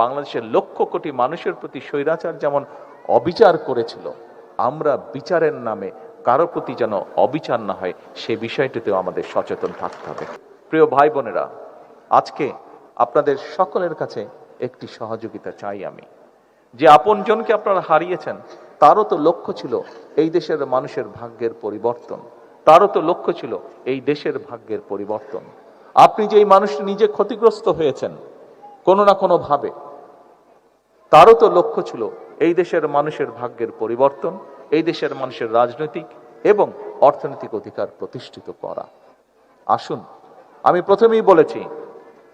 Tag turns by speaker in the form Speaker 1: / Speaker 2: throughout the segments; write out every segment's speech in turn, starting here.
Speaker 1: বাংলাদেশের লক্ষ কোটি মানুষের প্রতি স্বৈরাচার যেমন অবিচার করেছিল, আমরা বিচারের নামে কারো প্রতি যেন অবিচার না হয় সে বিষয়টিতেও আমাদের সচেতন থাকতে হবে। প্রিয় ভাই বোনেরা, আজকে আপনাদের সকলের কাছে একটি সহযোগিতা চাই আমি। যে আপনজনকে আপনারা হারিয়েছেন তারও তো লক্ষ্য ছিল এই দেশের মানুষের ভাগ্যের পরিবর্তন, তারও তো লক্ষ্য ছিল এই দেশের ভাগ্যের পরিবর্তন। আপনি যে এই মানুষটি নিজে ক্ষতিগ্রস্ত হয়েছেন কোনো না কোনো ভাবে, তারও তো লক্ষ্য ছিল এই দেশের মানুষের ভাগ্যের পরিবর্তন, এই দেশের মানুষের রাজনৈতিক এবং অর্থনৈতিক অধিকার প্রতিষ্ঠিত করা। আসুন, আমি প্রথমেই বলেছি,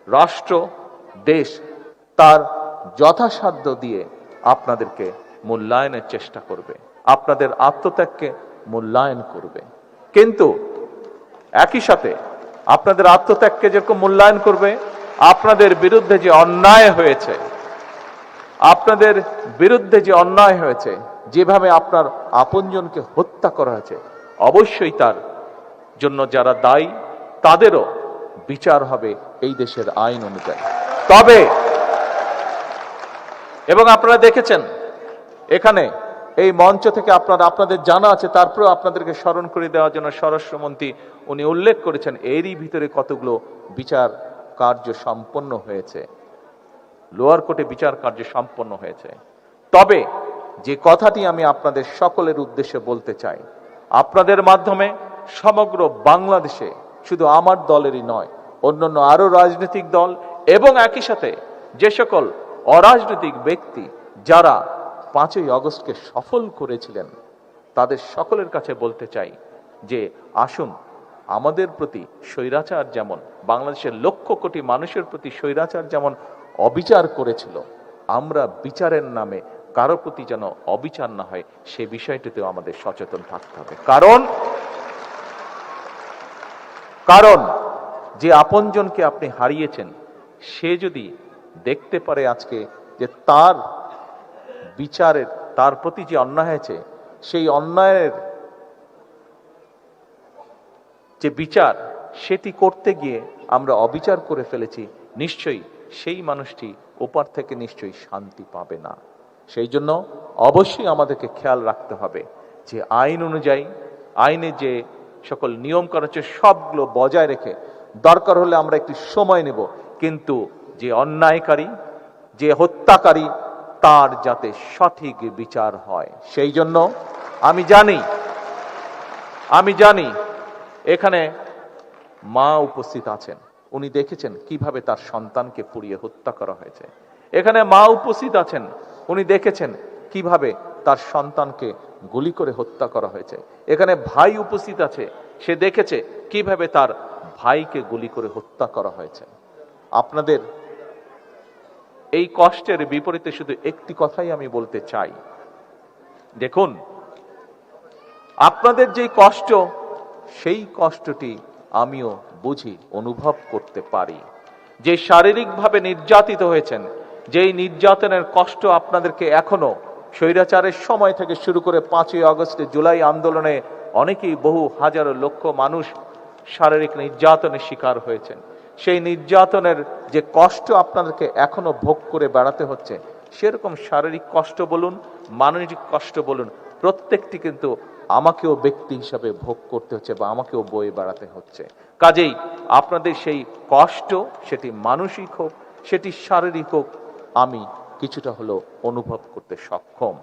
Speaker 1: রাষ্ট্র দেশ তার যথাসাধ্য দিয়ে আপনাদেরকে মূল্যায়নের চেষ্টা করবে, আপনাদের আত্মত্যাগকে মূল্যায়ন করবে, কিন্তু একই সাথে আপনাদের আত্মত্যাগকে যেরকম মূল্যায়ন করবে, আপনাদের বিরুদ্ধে যে অন্যায় হয়েছে, আপনাদের বিরুদ্ধে যে অন্যায় হয়েছে, যেভাবে আপনার আপনজনকে হত্যা করা হয়েছে, অবশ্যই তার জন্য যারা দায়ী তাদেরও বিচার হবে এই দেশের আইন অনুযায়ী। তবে এবং আপনারা দেখেছেন এখানে এই মঞ্চ থেকে আপনাদের জানা আছে, তারপরেও আপনাদেরকে স্মরণ করে দেওয়ার জন্য স্বরাষ্ট্রমন্ত্রী উনি উল্লেখ করেছেন এরই ভিতরে কতগুলো বিচার কার্য সম্পন্ন হয়েছে, লোয়ার কোর্টে বিচার কার্য সম্পন্ন হয়েছে। তবে যে কথাটি আমি আপনাদের সকলের উদ্দেশ্যে বলতে চাই, আপনাদের মাধ্যমে সমগ্র বাংলাদেশে শুধু আমার দলেরই নয়, অন্যান্য আরো রাজনৈতিক দল এবং একই সাথে যে সকল অরাজনৈতিক ব্যক্তি যারা 5ই আগস্টকে সফল করেছিলেন, তাদের সকলের কাছে বলতে চাই যে আসুন, আমাদের প্রতি স্বৈরাচার যেমন, বাংলাদেশের লক্ষ কোটি মানুষের প্রতি স্বৈরাচার যেমন অবিচার করেছিল, আমরা বিচারের নামে কারো প্রতি যেন অবিচার না হয় সে বিষয়টিতেও আমাদের সচেতন থাকতে হবে। কারণ যে আপনজনকে আপনি হারিয়েছেন, সে যদি দেখতে পারে আজকে যে তার বিচারের, তার প্রতি যে অন্যায় হয়েছে, সেই অন্যায়ের যে বিচার সেটি করতে গিয়ে আমরা অবিচার করে ফেলেছি, নিশ্চয়ই সেই মানুষটি ওপার থেকে নিশ্চয়ই শান্তি পাবে না। সেই জন্য অবশ্যই আমাদেরকে খেয়াল রাখতে হবে যে আইন অনুযায়ী, আইনে যে সকল নিয়ম করা হচ্ছে সবগুলো বজায় রেখে, দরকার হলে আমরা একটু সময় নেব, কিন্তু যে অন্যায়কারী, যে হত্যাকারী, তার যাতে সঠিক বিচার হয়। সেই জন্য আমি জানি এখানে মা উপস্থিত আছেন, উনি দেখেছেন কিভাবে তার সন্তানকে পুড়িয়ে হত্যা করা হয়েছে। এখানে মা উপস্থিত আছেন, উনি দেখেছেন কিভাবে তার সন্তানকে গুলি করে হত্যা করা হয়েছে। এখানে ভাই উপস্থিত আছে, সে দেখেছে কিভাবে তার ভাইকে গুলি করে হত্যা করা হয়েছে। আপনাদের এই কষ্টের বিপরীতে শুধু একটি কথাই আমি বলতে চাই, দেখুন, আপনাদের যে কষ্ট, সেই কষ্টটি আমিও বুঝি, অনুভব করতে পারি। যে শারীরিকভাবে নির্যাতিত হয়েছেন, যেই নির্যাতনের কষ্ট আপনাদেরকে এখনো স্বৈরাচারের সময় থেকে শুরু করে 5ই আগস্টে জুলাই আন্দোলনে অনেকেই, বহু হাজারো লক্ষ মানুষ শারীরিক নির্যাতনের শিকার হয়েছেন, সেই নির্যাতনের যে কষ্ট আপনাদেরকে এখনো ভোগ করে বেড়াতে হচ্ছে, সেরকম শারীরিক কষ্ট বলুন, মানসিক কষ্ট বলুন, প্রত্যেকটি কিন্তু আমাকেও ব্যক্তি হিসাবে ভোগ করতে হচ্ছে বা আমাকেও বয়ে বেড়াতে হচ্ছে। কাজেই আপনাদের সেই কষ্ট, সেটি মানসিক হোক, সেটি শারীরিক হোক, আমি কিছুটা হলেও অনুভব করতে সক্ষম।